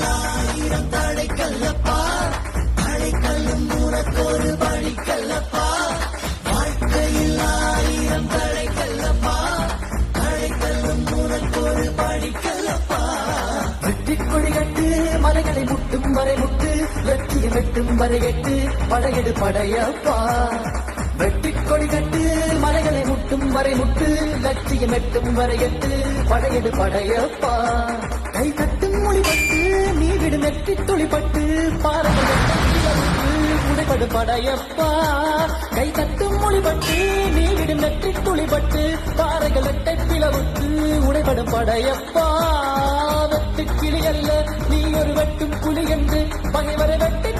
ஆயிரம் தடைக்கல்லப்பா, தடைக்கல்லும் உனக்கொரு படிக்கல்லப்பா. வாழ்க்கையில் ஆயிரம் தடைக்கல்லப்பா, தடைக்கல்லும் உனக்கொரு படிக்கல்லப்பா. வெற்றி கொடி கட்டு மலைகளை முட்டும் வரை முட்டு, வெற்றியை வெட்டும் வரை எட்டு, படையெடு படையப்பா. வெற்றி கொடி கட்டு மலைகளை முட்டும் வரை முட்டு, லட்சியம் எட்டும் வரை எட்டு, படையெடு படையப்பா. கை கட்டும் மொழிபட்டு நீ விடும் வெற்றி துளிப்பட்டு, பாறைகள் உடைபடு படையப்பா. கை கட்டும் மொழிபட்டு நீ விடும் வெற்றி துளிப்பட்டு, பாறைகள் எட்டை பிளவுக்கு உடைபடும் படையப்பா. வெட்டு கிளி அல்ல நீ ஒரு வெட்டும் புலி என்று பகைவரை வெட்டி